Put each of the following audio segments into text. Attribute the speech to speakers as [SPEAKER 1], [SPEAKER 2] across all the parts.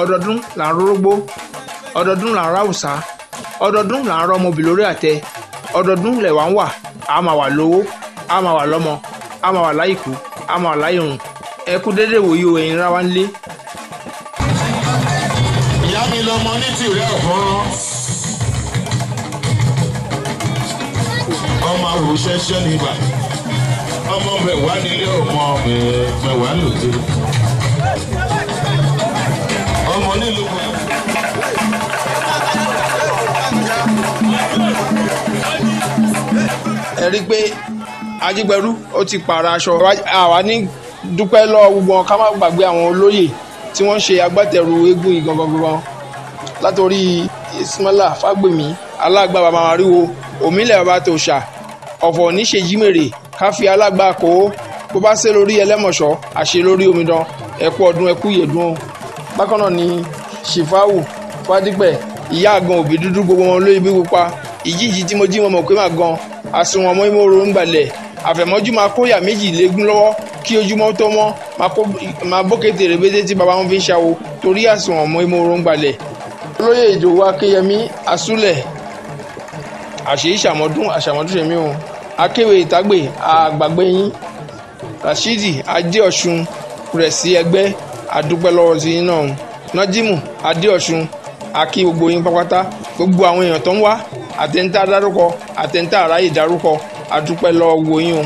[SPEAKER 1] ọdọọdún là ń rórógbó, ọdọọdún là ń ráwùsá, ọdọọdún là ń rọ ọmọbì lórí àtẹ, ọdọọdún lẹ̀wà ń wà, a máa wà lówó, a máa wà lọ́mọ, a máa wà láìkú, a máa wà láìrùn. Ẹ kú dédé wòyí o ẹ̀yin ará wa nílé.
[SPEAKER 2] Ìyá mi lọmọ ní tìrẹ ọ̀fọ́n. Ọmọ àwò ṣẹṣẹ nígbà. Ọmọ mẹ́wàá nílé ọmọ mẹ́wàá lòdì. Ọmọ nílùú kan.
[SPEAKER 1] Ẹ rí i pé Ajígbẹ̀rú ó ti pààrọ̀ aṣọ. Àwa ní dúpẹ́ lọ́wọ́ gbogbo wọn ká má gbàgbé àwọn olóyè tí wọ́n ṣe agbátẹrù eégún yìí gangan látòrí Ismaila Fágbèmí, Alágbà bàbá Màríwo, Òmílẹ̀ bàbá Tòṣà, Ọ̀fọ̀ níṣèjímèrè, Káfí Alágbà kó bó bá ṣe lórí Ẹlẹ́mọ̀ṣọ́ àṣẹ lórí Omidan. Ẹ kú ọdún ẹ kú ìyèdún o. Bákan náà ni Ṣìfáwù Fádípẹ̀, ìyá àgan òbí dúdú, gbogbo wọn lóyè bí pupa, ìjíjí tí mo jí wọn mọ̀ pé màá gan àsùnwọ̀n ọmọ ìmọ̀ọ́rọ̀ ń gbalẹ̀, àfẹ̀mọ́jú máa kó yà méjì légún lọ́wọ́ kí ojúmọ́ tó mọ́, máa bókété rèbété tí baba wọn fi ń ṣàwo torí àsùnwọ̀n ọmọ ìmọ̀ọ́rọ̀ ń gbalẹ̀. Olóyè Ìdòwú Akínyẹmí Àsúlẹ̀, àṣèyí àṣàmọ́dún ṣèmí o, Akéwì Ìtàgbè àgbàgbé yín, Rashidi Adéọ̀ṣun rẹ̀ sí ẹgbẹ́ àdúpẹ́ lọ́wọ́ sí iná ọ̀hún, Nájímù Adéọ̀ṣun, akí gbogbo yín pápátá, gbogbo àwọn èèyàn tó ń wá, àtẹ̀ntà dárúkọ àtẹ̀ntà àráyè dárúkọ, àdúpẹ́ lọ́wọ́ gbogbo yín o.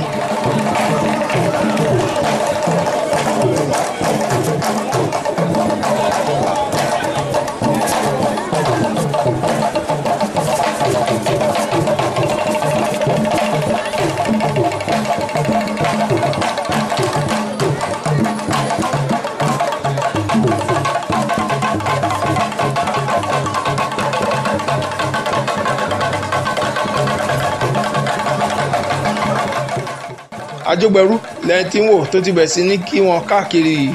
[SPEAKER 1] Ajígbẹ̀rú lẹ́yìn tí ń wò tó ti bẹ̀rẹ̀ sí ní kí wọn káàkiri yìí.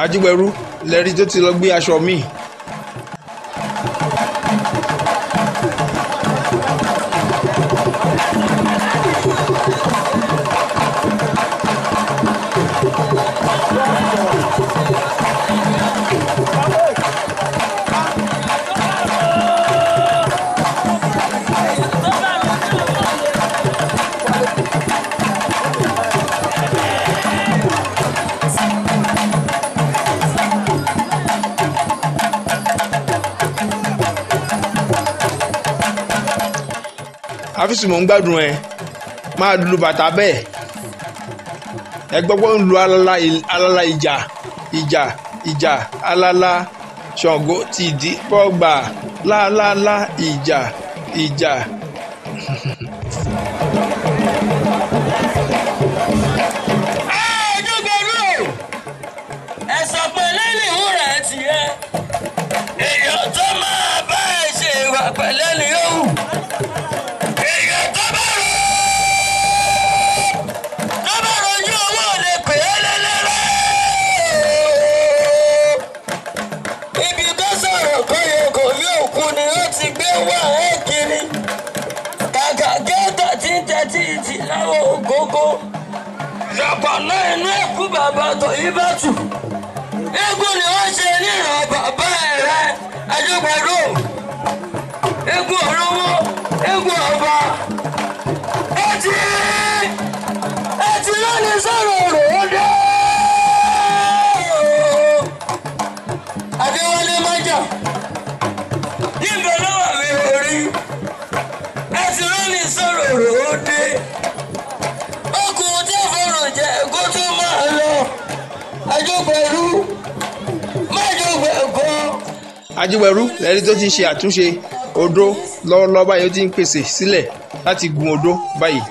[SPEAKER 1] Ajígbẹ̀rú lẹ́rí tó ti lọ gbé aṣọ míì. Àfíìsì mò ń gbádùn ẹ máa lu bàtà bẹ́ẹ̀ ẹ gbọ́gbọ́ ń lu alala ìjà alala Ṣàngó ti di pọ́gbà lálálá ìjà.
[SPEAKER 3] Ajígbẹ̀rú ẹ sọ pé lẹ́yìn ìwúrà tiẹ̀ èèyàn tó máa bá ẹ ṣe ìwà pẹ̀lẹ́ ni ó wù. Títí láwọn ògógó ṣàpàná inú ẹ̀kú bàbá tó yí bá tù. Eégún ni wọ́n ṣe níran bàbá rẹ̀ Ajígbẹ̀rú. Eégún olówó, eégún ọba. Ẹtì lónìí sọ̀rọ̀ ròódé. Adéwálé Májà. Níbo ló wà mí orí? Ẹtì lónìí sọ̀rọ̀ ròódé. Ọkùnrin tí fọ̀rọ̀ jẹ́ kó tún máa lọ. Ajígbẹ̀rú májògbẹ̀kọ́.
[SPEAKER 1] Ajígbẹ̀rú lẹ́rí tó ti ṣe àtúnṣe odó lọ́wọ́lọ́wọ́ báyìí ó ti ń pèsè sílẹ̀ láti gun odó báyìí.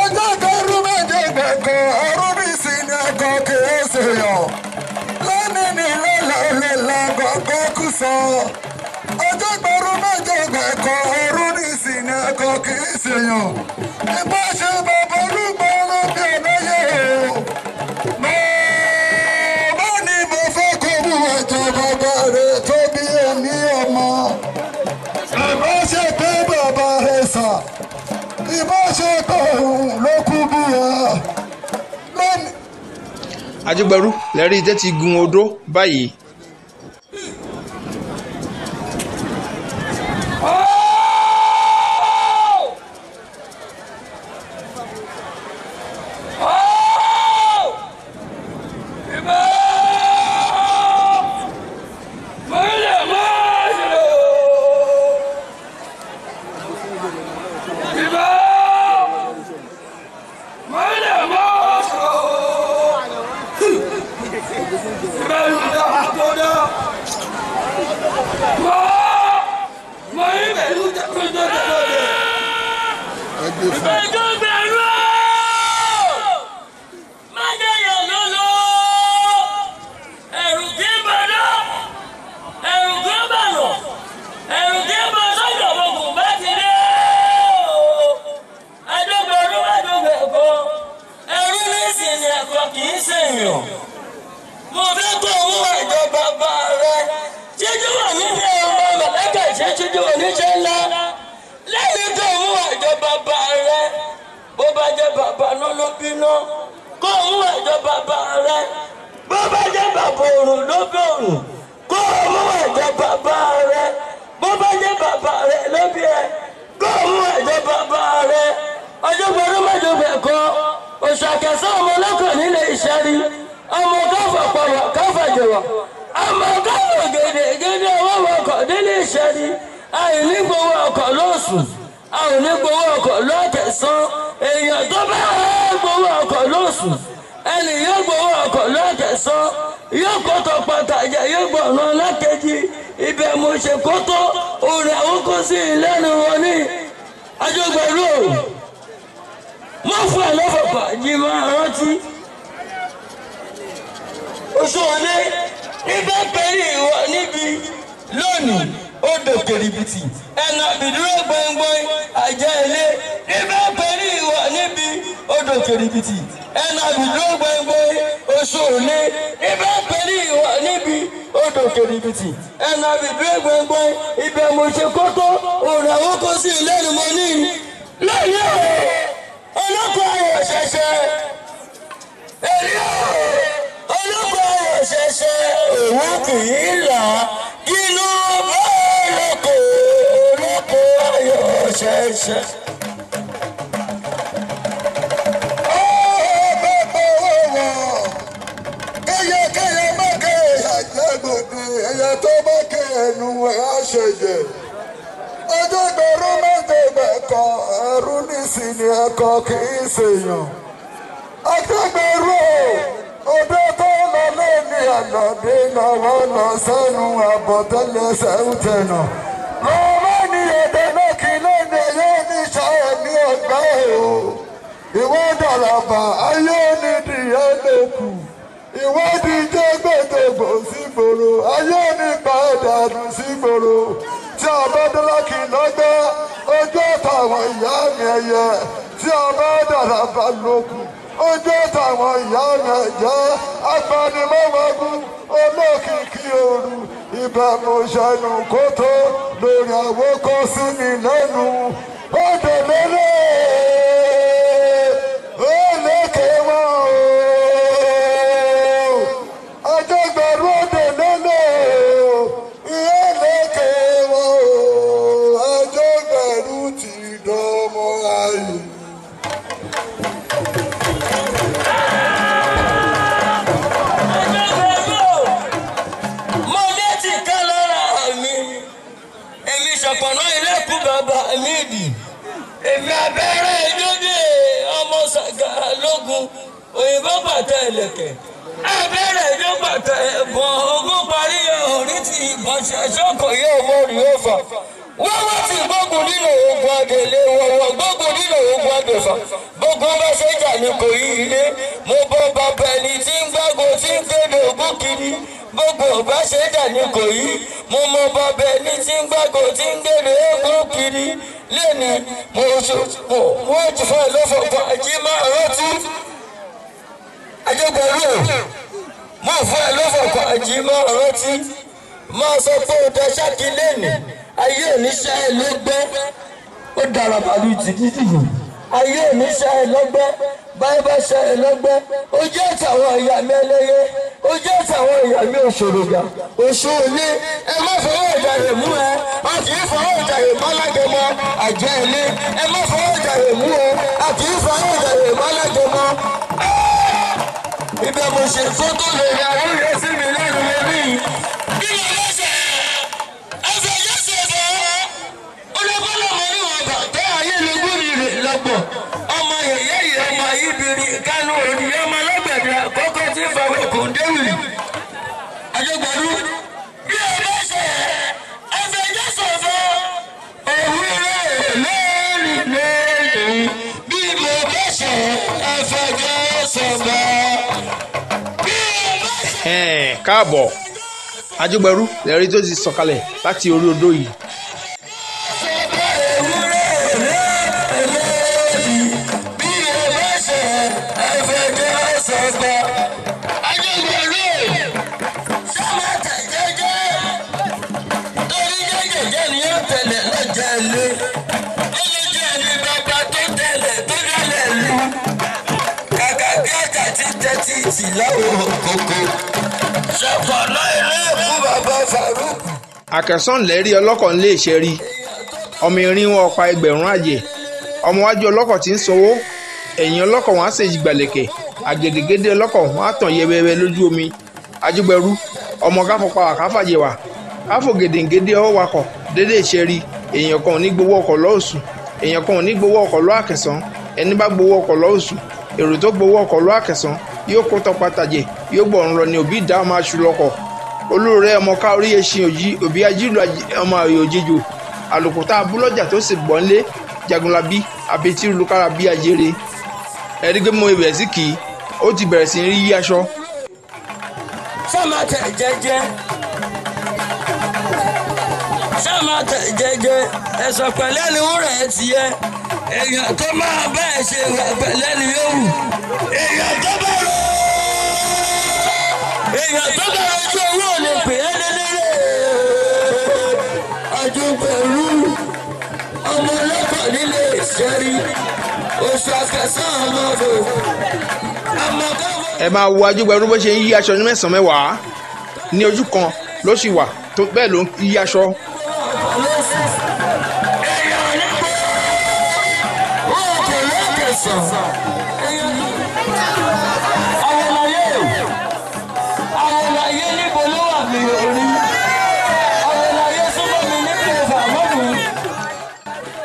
[SPEAKER 3] Ọjọ́ tó rú májògbẹ̀kọ́.
[SPEAKER 4] ṣèyàn lónìí ní lọ́lọ́lọ́lọ́ gbọ́gbọ́ kù sọ ọjọ́ gbọ́rú mẹ́jọ gbẹ̀kọ́ ọrú ní ìsìnà ẹ̀kọ́ kì í ṣèyàn ìbá ṣe bàbá olúgbọ́ lóbi ọ̀nàyẹ o bàbá ni mo fẹ́ kó mú ẹ̀jẹ̀ bàbá rẹ̀ tó bí ẹ̀mí ọmọ ìbá ṣe pé bàbá rẹ̀ sà ìbá ṣe pé òun ló kú bí ẹ lónìí.
[SPEAKER 1] Ajígbẹ̀rú lẹ́rí tẹ́ ti gun odó báyìí.
[SPEAKER 3] Mo fẹ́ kó owó ìjọba bá rẹ̀ jíjú wà níbi ọmọ mọ̀lẹ́kà ìṣẹ́jú oníṣẹ́ ńlá lẹ́yìn tó owó ìjọba bá rẹ̀ bó bá jẹ́ bàbá náà ló bínú kó owó ìjọba bá rẹ̀ bó bá jẹ́ bàbá òrùn ló bẹ̀rùn kó owó ìjọba bá rẹ̀ bó bá jẹ́ bàbá rẹ̀ ló bí ẹ kó owó ìjọba bá rẹ̀ ọjọ́ gbọ́dọ̀ mẹ́jọ bẹ̀ kọ́ òṣàkẹ́sọ́ ọmọ ọlọ́kàn nílé ìṣẹ́rí ọmọ káfà pàwà káfà jẹ̀wà ọmọ káfà gèdè ọwọ́ ọkọ̀ nílé ìṣẹ́rí àìnígbowó ọkọ̀ lóṣù àìnígbowó ọkọ̀ lọ́kẹ̀sán èèyàn tó bá gbowó ọkọ̀ lóṣù ẹnì yóò gbowó ọkọ̀ lọ́kẹ̀sán yóò kótó pàtàkì yóò gbọ̀nà lákejì ibẹ̀ mo ṣe kótó òun àwọn kó sí ìlẹ́nu wọn ní Ajígbẹ̀rú mo fún ẹ lọ́fọ̀pá yìí máa rántí oṣù òní nígbà pẹ̀lú ìwọ níbi lónìí ó dòkè rìbìtì ẹ̀nà àbìdúró gbọ̀ngbọ̀n àjẹ́ ilé nígbà pẹ̀lú ìwọ níbi ó dòkè rìbìtì ẹ̀nà àbìdúró gbọ̀ngbọ̀n oṣù òní nígbà pẹ̀lú ìwọ níbi ó dòkè rìbìtì ẹ̀nà àbìdúró gbọ̀ngbọ̀n ibẹ̀ mo ṣe kótó òun àwọn kó sí ìlẹ́nu mọ́ ní lẹ́yìn ọlọ́kọ̀ ayọ̀ ṣẹ̀ṣẹ̀ èyí ọlọ́kọ̀ ayọ̀ ṣẹ̀ṣẹ̀ òun kì í là kínú bá ọlọ́kọ̀ ayọ̀ ṣẹ̀ṣẹ̀.
[SPEAKER 4] Kẹ́yẹ má kẹ́yà jẹ́gbòdì ẹ̀yẹ tó bá kẹ́ẹ̀nù ẹ̀ á ṣẹ̀jẹ̀. Ajígbẹ̀rú mẹ́jọ gbẹ̀kọ́ ẹ̀rú nísìnyí ẹ̀kọ́ kì í ṣèyàn. Ajígbẹ̀rú òde tó lọ lẹ́ni àlọ́dé lọ́wọ́ lọ sẹ́nu àbọ̀tẹ́lẹsẹ̀ ń tẹ̀nà. Lọ́wọ́ ní èdè náà kì í lóde yóò ní ṣáà ní ọgbà o. Ìwé dàràbà ayé nídìí ẹlẹ́kù. Ìwádìí jẹ́ gbẹ̀dẹ̀gbò sígboro ayé nípa ẹ̀dàdù sígboro. Tí a bá dọ́là kì í lọ́gbẹ́ ojú ọ̀tàwọn ìyá mi ẹ̀yẹ tí a bá dàràbà lókù ojú ọ̀tàwọn ìyá mi ẹ̀jẹ̀ apanimọ́wọ́gún olókìkí ooru ibẹ̀ mo ṣẹnu kótó lórí àwòkọ́ sí mi lẹ́nu ó dèlélé ó lékè wọn o Ajígbẹ̀rú ó dèlélé ìyá lékè wọn o Ajígbẹ̀rú ti dọ́mọ ayé.
[SPEAKER 3] Ṣọ̀pọ̀nà ilé-ẹ̀kú bàbá mi dì. Èmi abẹ́rẹ́ ìdóde ọmọ Ṣàgàrà lógun òyìnbó pàtẹ ìlẹ̀kẹ̀. Abẹ́rẹ́ ìdó pàtẹ ẹ̀bọ̀n ogún parí orí ti ìbọn ṣẹ̀ṣọ́kọ̀ yóò mọ rí ó fà. Wọ́n wá ti gbógun nínú ogun Adèlé wọ̀wọ̀ gbógun nínú ogun Adèfà. Gbógun bá ṣe jà ní kò yí ilé. Mo bọ́ bàbá ẹni tí ń gbágo tí ń kiri gbogbo ọba ṣe dà ní kò yí mo mọ bọbẹ ní tí ń gbàgbó tí ń gbèrè eégún kiri lẹ́ni mo ti fún ẹ lọ́fọ̀ọ́ àjí máa rántí ajẹ́gbẹ̀rú mo fún ẹ lọ́fọ̀ọ́ àjí máa rántí máa sọ pé o dá ṣáàkì lẹ́ni ayé oníṣẹ́ ẹ ló gbẹ́ ó dára pàlú tìtìtì ayé oníṣẹ́ ẹ lọ́gbẹ́ báyìí bá ṣe ẹ lọ́gbẹ́ ó jẹ́ tàwọn ìyá mi ẹlẹ́yẹ ó jẹ́ tàwọn ìyá mi òṣòrògà òṣòlé ẹ má fọwọ́ ìjàyè mú ẹ a kì í fọwọ́ ìjàyè mọ́ lágẹmọ àjẹ́ ilé ẹ má fọwọ́ ìjàyè mú ẹ a kì í fọwọ́ ìjàyè mọ́ lágẹmọ. ibẹ̀ mo ṣe fótó lè rí àwúrẹ́ sí mi lẹ́nu lẹ́rí. bí mo bá ṣe ẹsẹ̀ yẹn ṣe fọ́ olùkọ́lọ́ mọ́ níwọ̀n bàtẹ́ ayé ló gbóni rè lọ́gbọ̀n ọmọ yẹ̀yẹ́ yìí ọmọ ayíbiri kánú òní ọmọ alágbẹ̀dẹ àkọ́kọ́ tí fàwọn kò déwìlì. ajẹ́gbẹ̀rú bí o bá ṣe ẹsẹ̀ yẹn ṣe fọ́ òwúrẹ́ lẹ́rìn lẹ́rìn bí mo bá ṣe ẹsẹ̀ yẹn ṣe fọ́.
[SPEAKER 1] káàbọ̀ Ajẹ́gbẹ̀rú lẹ́rí tó ti sọ̀kalẹ̀ láti orí odò yìí. Àkẹ́sán lẹ́rí ọlọ́kọ̀ ń lé iṣẹ́ rí ọmọ irin wọn ọ̀pá ẹgbẹ̀rún àjẹ́ ọmọ wájú ọlọ́kọ̀ tí ń sanwó ẹ̀yìn ọlọ́kọ̀ wọn á ṣèjì gbàlẹ̀kẹ̀ àgèdègèdè ọlọ́kọ̀ wọn á tàn yẹbẹbẹ lójú omi. Ajẹ́gbẹ̀rú ọmọ káfọpá àkáfàjẹwà káfò gèdèǹgèdè ọwọ́ wakọ̀ dédé iṣẹ́ rí èèyàn kan ò ní gbowó ọkọ̀ lọ́ọ̀sùn èèyàn kan ò ní gbowó ọkọ̀ lọ́ Àkẹ́sán ẹni bá gbowó ọkọ̀ lọ́ọ̀sùn èrò tó gbowó ọkọ̀ lọ́ Àkẹ́sán yóò kó tọpatàjẹ́ yóò gbọ̀run lọ ní òbí ìdá ọmọ aṣù lọ́kọ̀ olóore ọmọ ká orí ẹṣin òjì òbí ajílù ọmọ òjijò àlùkùtà abúlọ́jà tó sì gbọ́n lé jagunlabi abetí olùkára bí ajere ẹ̀rí gbé mọ ibẹ̀ sí kì í ó ti bẹ̀rẹ̀ sí rí yí aṣọ.
[SPEAKER 3] sáàmà tẹ̀ jẹ́jẹ́ ẹ̀sọ̀ pẹ̀lẹ́ ni wúrà ẹ̀ tiẹ̀ èèyàn tó máa bá ẹ̀ ṣe pẹ̀lẹ́ ni yóò wù èèyàn tó bá rọ ojú owó ò lè pè é lélẹ́rẹ́. Ajẹ́gbẹ̀rú ọmọ ọlọ́kọ̀ nílé ìṣẹ́rí oṣù Àkẹ́sán ọmọdé
[SPEAKER 1] ẹ máa wo Ajẹ́gbẹ̀rú bó ṣe ń yí aṣọ ní mẹ́sàn-án mẹ́wàá ní ojú kan ló sì wà tó bẹ́ẹ̀ ló ń yí aṣọ.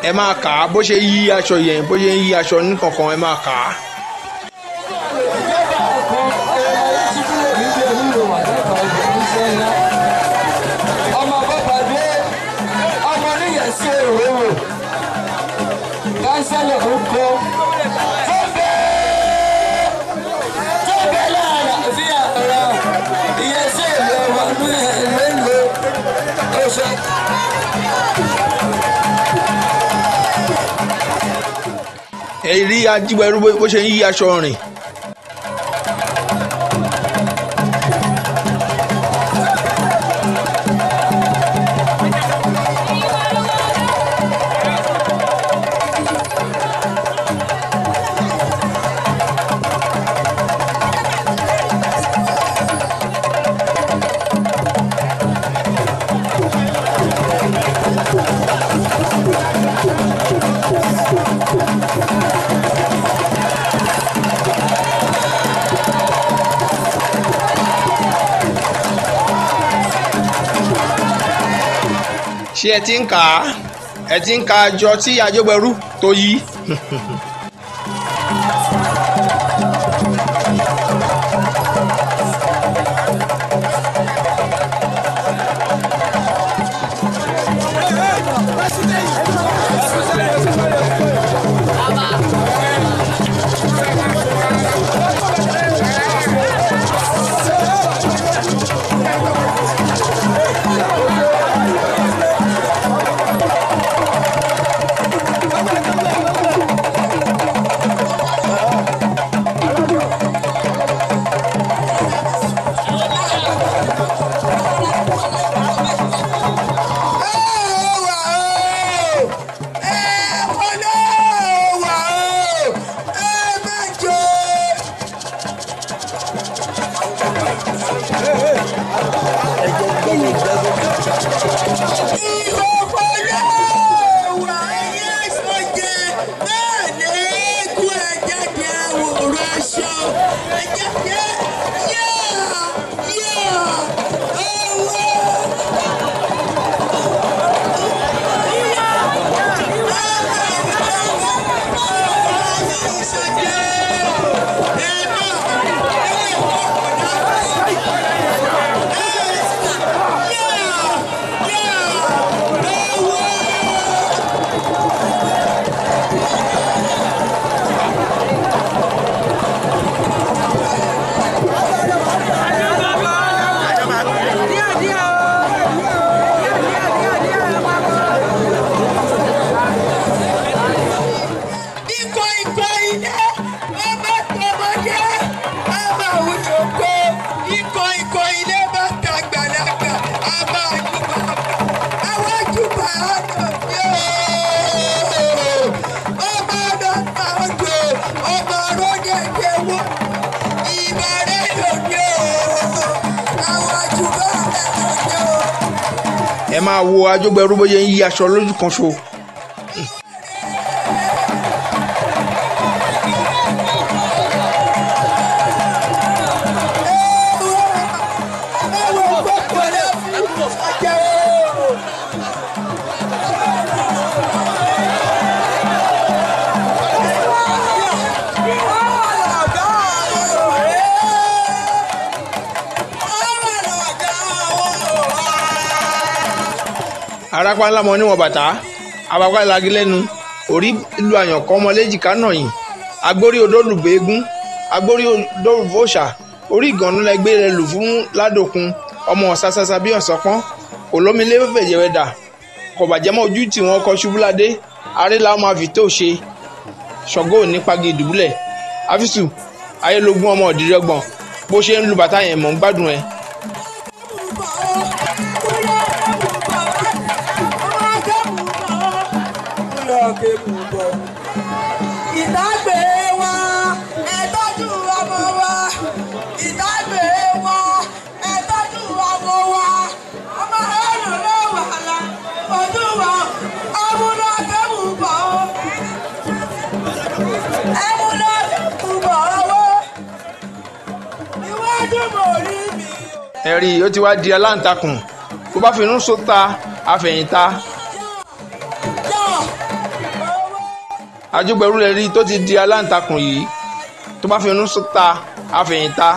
[SPEAKER 1] ẹ máa kà á bó ṣe yí aṣọ yẹn bó ṣe ń yí aṣọ nìkankan ẹ máa kà á.
[SPEAKER 3] ọmọ bọ́bàdé ọmọ níyẹ̀sí òwò kánsẹ́lẹ̀ ó kó tó bẹ́ẹ̀ láàrín àfi àrà ìyẹ̀sí ìlú wà ní ẹ̀lẹ́lẹ́ oṣù.
[SPEAKER 1] ẹ rí Ajẹ́gbẹ̀rú bó ṣe ń yí aṣọ rìn. ṣé ẹ ti ń ka àjọ tí Ajẹ́gbẹ̀rú tó yí. ẹ máa wo Ajógbẹ̀rú bóyá ń yí aṣọ lójú kan ṣo. Arapa ńlá mọ níwọ̀n bàtà abapá lagi lẹ́nu orí ìlú àyànkọ́ ọmọléjìká náà yìí agbórí odólùbé eégún agbórí odólùfòṣà orí ìgànnú lẹgbẹ́ rẹ lù fún ládòkun ọmọ ọ̀sásásá bí ọ̀sọ́pọ́n olómilé fẹ̀jẹ̀wẹ̀dà kọ̀bàjẹ́mọ́ ojú tí wọ́n kọ́ ṣubúládé arélà máa fi tó ṣe ṣọ̀gọ́ nípagi ìdùbúlẹ̀ áfíìsù ayélógún ọmọ òdìrí ọgbọ̀n bó ṣe ń lu bàtà yẹn mọ̀ ń gbádùn ẹ̀.
[SPEAKER 5] Ìdágbé wa ẹ tọ́jú ọmọ wa, ìdágbé wa ẹ tọ́jú ọmọ wa, ọmọ ẹnu ló wà lá ojú wa, ọmúlò kẹ́mù bọ̀ ọ́, ẹmúlò kẹ́mù bọ̀ ọ́wọ́, iwájú mo rí mi.
[SPEAKER 1] ẹ̀rí ó ti wá di aláǹtakùn tó bá fi inú sóta àfẹ̀yìntà. Ajógbẹ̀rú lẹ rí tó ti di aláǹtakùn yìí tó bá fi inú ta àfẹ̀yìntà.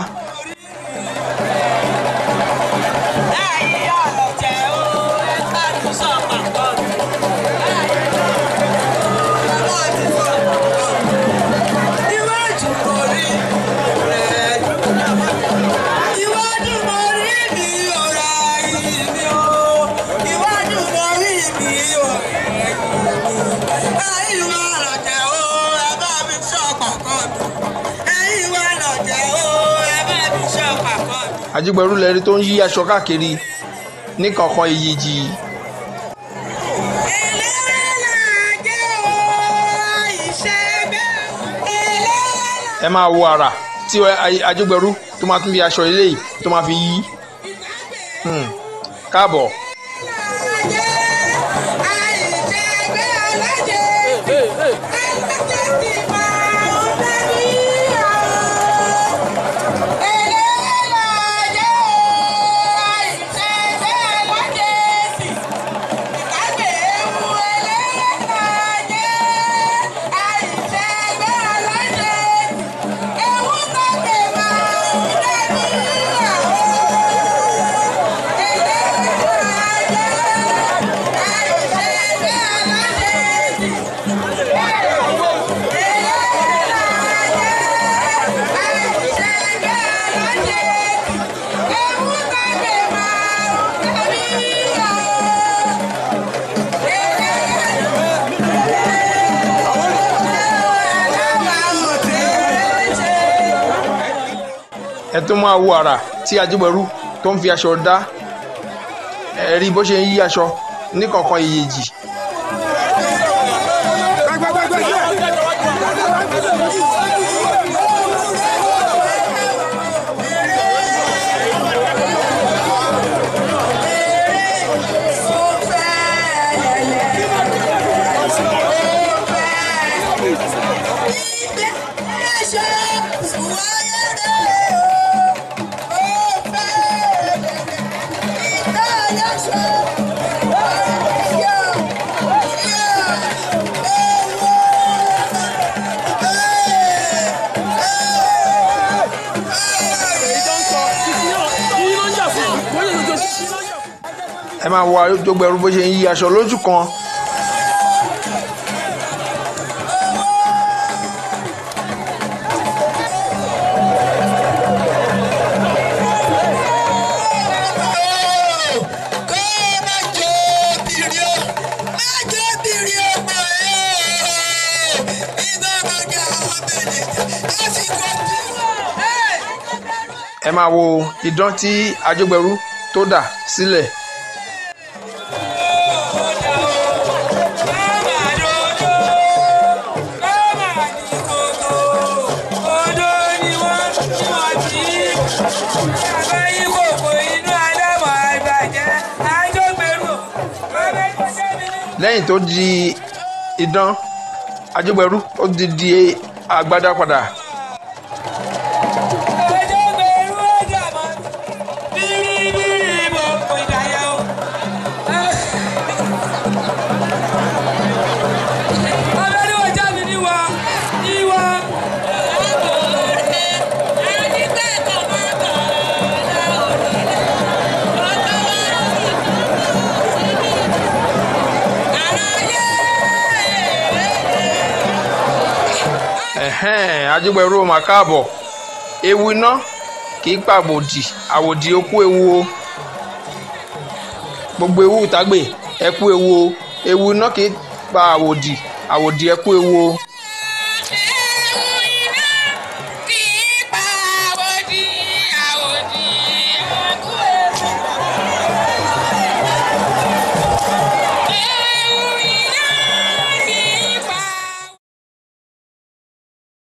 [SPEAKER 1] Ajógbẹ̀rú lẹ rí tó ń yí aṣọ káàkiri ní kankan ìyèjì. ẹ máa wo àrà tí Ajógbẹ̀rú tó máa tún bí aṣọ eléyìí tó máa fi yí. káàbọ̀. ẹ tó máa wo àrà tí Ajógbẹ̀rú tó ń fi aṣọ dá ẹ rí bó ṣe ń yí aṣọ ní kankan ìyèjì. ẹ máa wo Àjọgbẹ̀rú bó ṣe ń yí aṣọ lójú kan. ẹ máa wo idán tí Àjọgbẹ̀rú tó dà sílẹ̀. lẹ́yìn tó di idán Àjọgbẹ̀rú ó di agbádá padà. Àjọgbẹ̀rú mà káàbọ̀. Ewu iná kì í pa àwòdì, àwòdì ó kú ewu o. Gbogbo ewu ìtàgbè ẹ kú ewu o. Ewu iná kì í pa àwòdì, àwòdì ẹ kú ewu o.